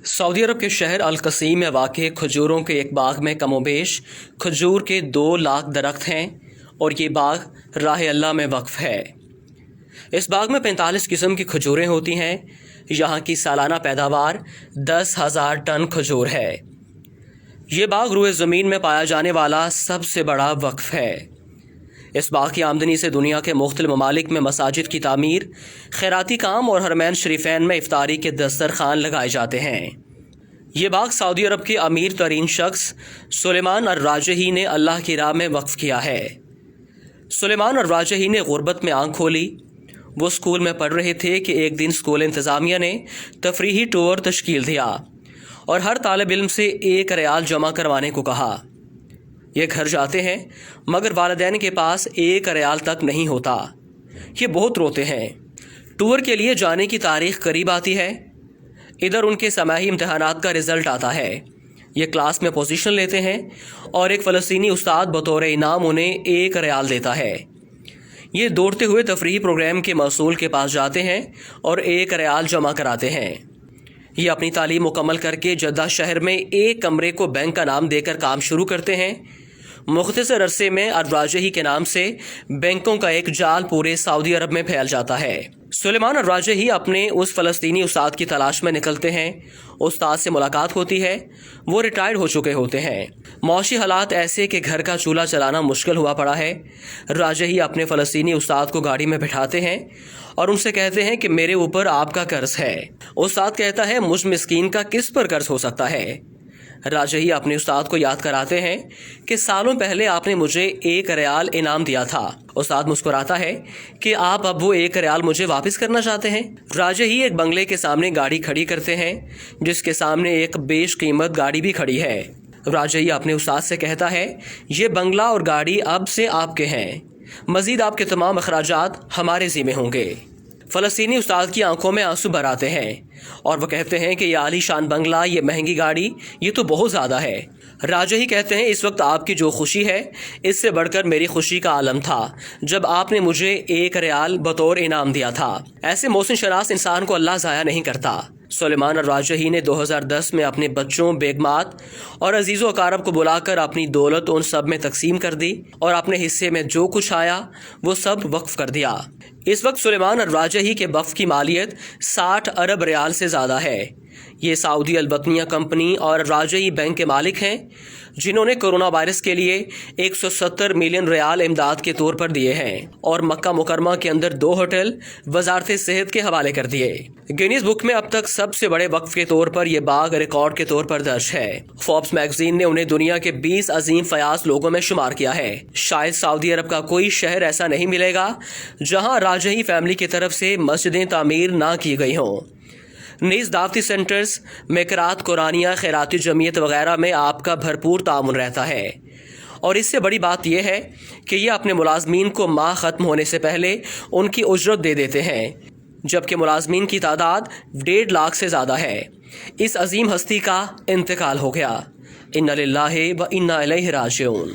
Saudi अरब के शहर अल-कसीम में वाक़ खजूरों के एक बाग में कमोबेश खजूर के 2 लाख दरख्त हैं और ये बाग राह अल्लाह में वक्फ है। इस बाग में 45 किस्म की खजूरें होती हैं। यहाँ की सालाना पैदावार 10,000 टन खजूर है। ये बाग रुए ज़मीन में पाया जाने वाला सबसे बड़ा वक्फ है। इस बाग की आमदनी से दुनिया के मुख्तलिफ ममालिक में मसाजिद की तामीर, खैराती काम और हरमैन शरीफैन में इफ्तारी के दस्तरखान लगाए जाते हैं। ये बाग सऊदी अरब के अमीर तरीन शख्स सुलेमान अर-राजही ने अल्लाह की राह में वक्फ किया है। सुलेमान अर-राजही ने गुर्बत में आंख खोली। वो स्कूल में पढ़ रहे थे कि एक दिन स्कूल इंतज़ामिया ने तफरीही टूर तश्कील दिया और हर तालिब इल्म से 1 रियाल जमा करवाने को कहा। ये घर जाते हैं मगर वालिदैन के पास 1 रियाल तक नहीं होता। ये बहुत रोते हैं। टूर के लिए जाने की तारीख करीब आती है। इधर उनके समाही इम्तहानात का रिज़ल्ट आता है। ये क्लास में पोजीशन लेते हैं और एक फ़लस्तीनी उस्ताद बतौर इनाम उन्हें 1 रियाल देता है। ये दौड़ते हुए तफरीही प्रोग्राम के मसूल के पास जाते हैं और 1 रियाल जमा कराते हैं। ये अपनी तालीम मुकम्मल करके जद्दा शहर में एक कमरे को बैंक का नाम देकर काम शुरू करते हैं। मुख्तसर अरसे में अर-राजही के नाम से बैंकों का एक जाल पूरे सऊदी अरब में फैल जाता है। सुलेमान अर-राजही अपने उस फ़लस्तीनी उस्ताद की तलाश में निकलते हैं। उस्ताद से मुलाकात होती है। वो रिटायर्ड हो चुके होते हैं। मौशी हालात ऐसे कि घर का चूल्हा चलाना मुश्किल हुआ पड़ा है। राजही अपने फ़लस्तीनी उस्ताद को गाड़ी में बिठाते हैं और उनसे कहते हैं कि मेरे ऊपर आपका कर्ज है। उस्ताद कहता है, मुझ मिस्कीन का किस पर कर्ज हो सकता है। राजही अपने उस्ताद को याद कराते हैं कि सालों पहले आपने मुझे 1 रियाल इनाम दिया था। उस्ताद मुस्कुराता है कि आप अब वो 1 रियाल मुझे वापस करना चाहते हैं। राजही एक बंगले के सामने गाड़ी खड़ी करते हैं जिसके सामने एक बेशकीमत गाड़ी भी खड़ी है। राजही अपने उस्ताद से कहता है, ये बंगला और गाड़ी अब से आपके हैं। मजीद आपके तमाम अखराजात हमारे ज़िम्मे होंगे। फ़लस्तीनी उस्ताद की आंखों में आंसू भर आते हैं और वो कहते हैं कि ये आलीशान बंगला, ये महंगी गाड़ी, ये तो बहुत ज़्यादा है। राजही कहते हैं, इस वक्त आपकी जो खुशी है इससे बढ़कर मेरी खुशी का आलम था जब आपने मुझे 1 रियाल बतौर इनाम दिया था। ऐसे मोहसिन शनास इंसान को अल्लाह ज़ाया नहीं करता। सुलेमान अर-राजही ने 2010 में अपने बच्चों, बेगमात और अजीज़ो अकारब को बुलाकर अपनी दौलत उन सब में तकसीम कर दी और अपने हिस्से में जो कुछ आया वो सब वक्फ कर दिया। इस वक्त सुलेमान अर-राजही के वक्फ की मालियत 60 अरब रियाल से ज़्यादा है। ये सऊदी अल-बतनिया कंपनी और राजही बैंक के मालिक हैं जिन्होंने कोरोना वायरस के लिए 170 मिलियन रियाल इमदाद के तौर पर दिए हैं और मक्का मुकरमा के अंदर 2 होटल वजारत सेहत के हवाले कर दिए। गिनीज बुक में अब तक सबसे बड़े वक्फ के तौर पर यह बाग रिकॉर्ड के तौर पर दर्ज है। फोर्ब्स मैगजीन ने उन्हें दुनिया के 20 अजीम फयाज लोगों में शुमार किया है। शायद सऊदी अरब का कोई शहर ऐसा नहीं मिलेगा जहाँ राजही फैमिली की तरफ से मस्जिदें तामीर ना की गई हों। नीज़ दावती सेंटर्स, मेकरात, कुरानिया, खैराती जमीयत वगैरह में आपका भरपूर ताउन रहता है। और इससे बड़ी बात यह है कि ये अपने मुलाजमीन को माह ख़त्म होने से पहले उनकी उजरत दे देते हैं, जबकि मुलाजमीन की तादाद 1.5 लाख से ज़्यादा है। इस अजीम हस्ती का इंतकाल हो गया। इन्ना लिल्लाहि व इन्ना इलैहि राजिऊन।